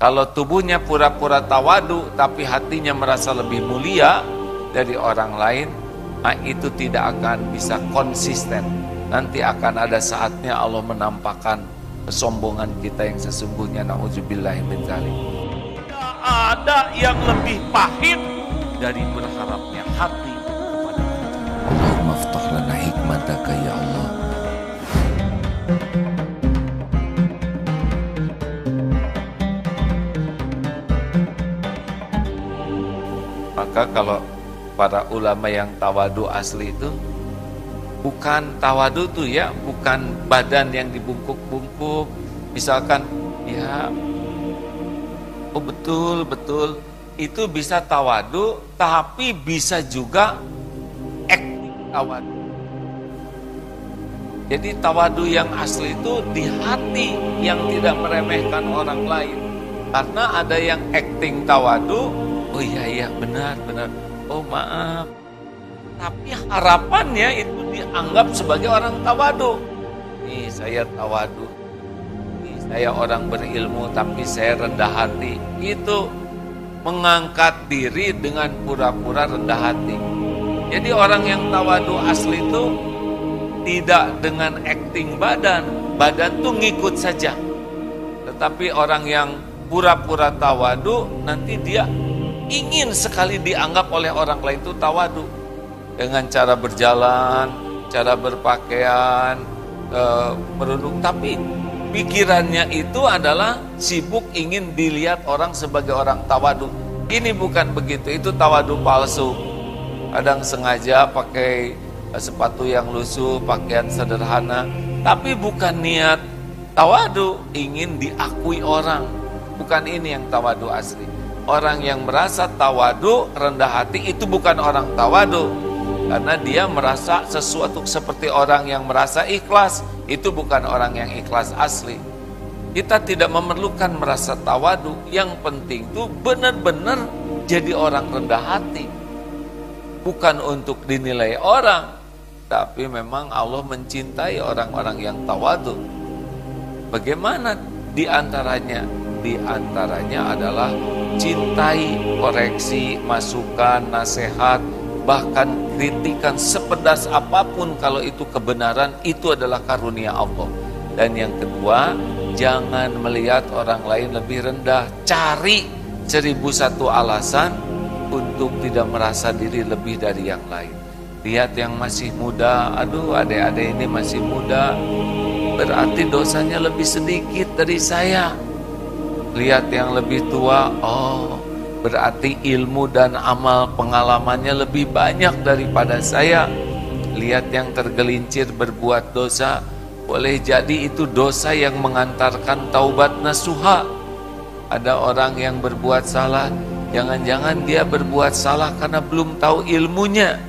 Kalau tubuhnya pura-pura tawadu tapi hatinya merasa lebih mulia dari orang lain, itu tidak akan bisa konsisten. Nanti akan ada saatnya Allah menampakkan kesombongan kita yang sesungguhnya. Na'udzubillahi min dzalik. Tidak ada yang lebih pahit dari berharapnya hati kepada Allah. Allahumma aftah lana hikmataka ya Allah. Maka kalau para ulama yang tawadu asli itu, bukan tawadu tuh ya, bukan badan yang dibungkuk-bungkuk. Misalkan ya, oh betul itu bisa tawadu, tapi bisa juga acting tawadu. Jadi tawadu yang asli itu di hati yang tidak meremehkan orang lain. Karena ada yang acting tawadu, oh iya benar, oh maaf. Tapi harapannya itu dianggap sebagai orang tawadu. Nih saya tawadu, nih saya orang berilmu tapi saya rendah hati. Itu mengangkat diri dengan pura-pura rendah hati. Jadi orang yang tawadu asli itu tidak dengan acting badan tuh ngikut saja. Tetapi orang yang pura-pura tawadu, nanti dia ingin sekali dianggap oleh orang lain itu tawadu. Dengan cara berjalan, cara berpakaian, merunduk. Tapi pikirannya itu adalah sibuk ingin dilihat orang sebagai orang tawadu. Ini bukan begitu, itu tawadu palsu. Kadang sengaja pakai sepatu yang lusuh, pakaian sederhana, tapi bukan niat tawadu, ingin diakui orang. Bukan ini yang tawadu asli. Orang yang merasa tawadu, rendah hati, itu bukan orang tawadu. Karena dia merasa sesuatu seperti orang yang merasa ikhlas. Itu bukan orang yang ikhlas asli. Kita tidak memerlukan merasa tawadu. Yang penting itu benar-benar jadi orang rendah hati. Bukan untuk dinilai orang, tapi memang Allah mencintai orang-orang yang tawadu. Bagaimana diantaranya? Diantaranya adalah cintai, koreksi, masukan, nasihat, bahkan kritikan sepedas apapun kalau itu kebenaran, itu adalah karunia Allah. Dan yang kedua, jangan melihat orang lain lebih rendah. Cari 1001 alasan untuk tidak merasa diri lebih dari yang lain. Lihat yang masih muda, aduh adik-adik ini masih muda, berarti dosanya lebih sedikit dari saya. Lihat yang lebih tua, oh berarti ilmu dan amal pengalamannya lebih banyak daripada saya. Lihat yang tergelincir berbuat dosa, boleh jadi itu dosa yang mengantarkan taubat nasuha. Ada orang yang berbuat salah, jangan-jangan dia berbuat salah karena belum tahu ilmunya.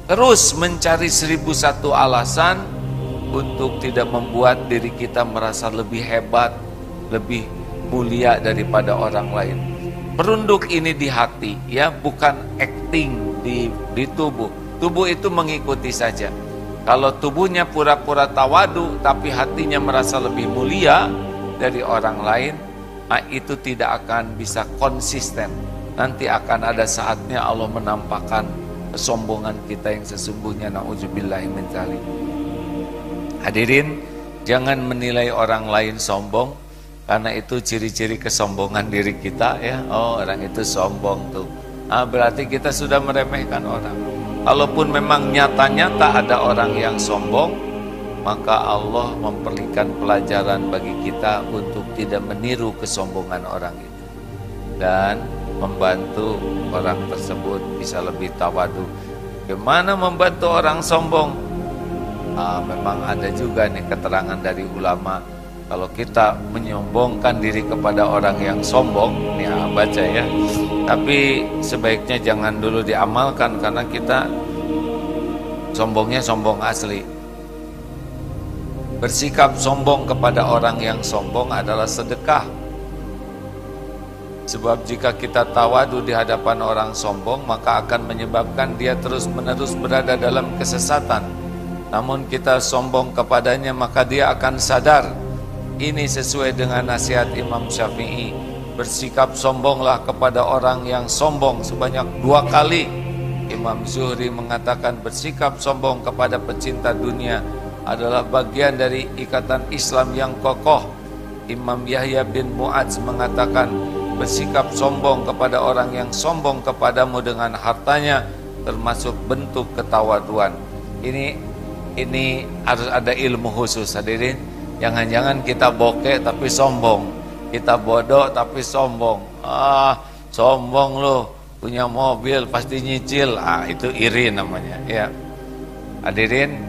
Terus mencari 1001 alasan untuk tidak membuat diri kita merasa lebih hebat, lebih mulia daripada orang lain. Perunduk ini di hati, ya, bukan acting di tubuh. Tubuh itu mengikuti saja. Kalau tubuhnya pura-pura tawadu, tapi hatinya merasa lebih mulia dari orang lain, itu tidak akan bisa konsisten. Nanti akan ada saatnya Allah menampakkan kesombongan kita yang sesungguhnya. Na'udzubillahi min dzalik. Hadirin, jangan menilai orang lain sombong, karena itu ciri-ciri kesombongan diri kita, ya. Oh, orang itu sombong tuh. Berarti kita sudah meremehkan orang. Kalaupun memang nyata-nyata ada orang yang sombong, maka Allah memberikan pelajaran bagi kita untuk tidak meniru kesombongan orang itu dan membantu orang tersebut bisa lebih tawadu. Bagaimana membantu orang sombong? Memang ada juga nih keterangan dari ulama. Kalau kita menyombongkan diri kepada orang yang sombong, ya baca ya. Tapi sebaiknya jangan dulu diamalkan, karena kita sombongnya sombong asli. Bersikap sombong kepada orang yang sombong adalah sedekah. Sebab jika kita tawadu di hadapan orang sombong, maka akan menyebabkan dia terus-menerus berada dalam kesesatan. Namun kita sombong kepadanya, maka dia akan sadar. Ini sesuai dengan nasihat Imam Syafi'i. bersikap sombonglah kepada orang yang sombong sebanyak 2 kali. Imam Zuhri mengatakan bersikap sombong kepada pecinta dunia adalah bagian dari ikatan Islam yang kokoh. Imam Yahya bin Mu'adz mengatakan bersikap sombong kepada orang yang sombong kepadamu dengan hartanya termasuk bentuk ketawaduan. Ini harus ada ilmu khusus, hadirin. Jangan-jangan kita bokeh tapi sombong, kita bodoh tapi sombong. Sombong lo, punya mobil pasti nyicil. Itu iri namanya, ya. Hadirin,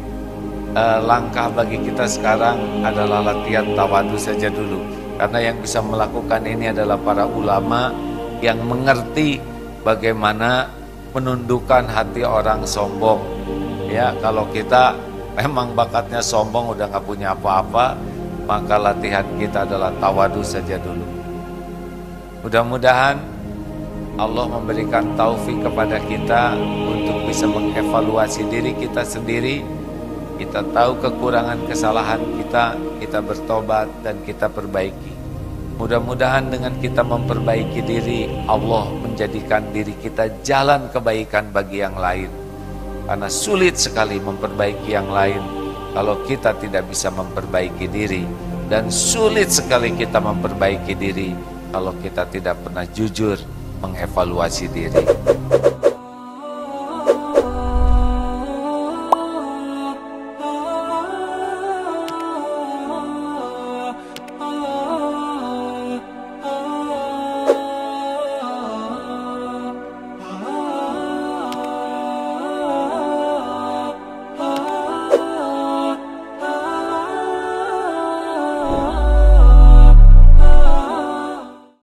langkah bagi kita sekarang adalah latihan tawadu saja dulu. Karena yang bisa melakukan ini adalah para ulama yang mengerti bagaimana menundukkan hati orang sombong. Ya, kalau kita memang bakatnya sombong, udah gak punya apa-apa, maka latihan kita adalah tawadu saja dulu. Mudah-mudahan Allah memberikan taufik kepada kita untuk bisa mengevaluasi diri kita sendiri. Kita tahu kekurangan kesalahan kita, kita bertobat dan kita perbaiki. Mudah-mudahan dengan kita memperbaiki diri, Allah menjadikan diri kita jalan kebaikan bagi yang lain. Karena sulit sekali memperbaiki yang lain kalau kita tidak bisa memperbaiki diri. Dan sulit sekali kita memperbaiki diri kalau kita tidak pernah jujur mengevaluasi diri.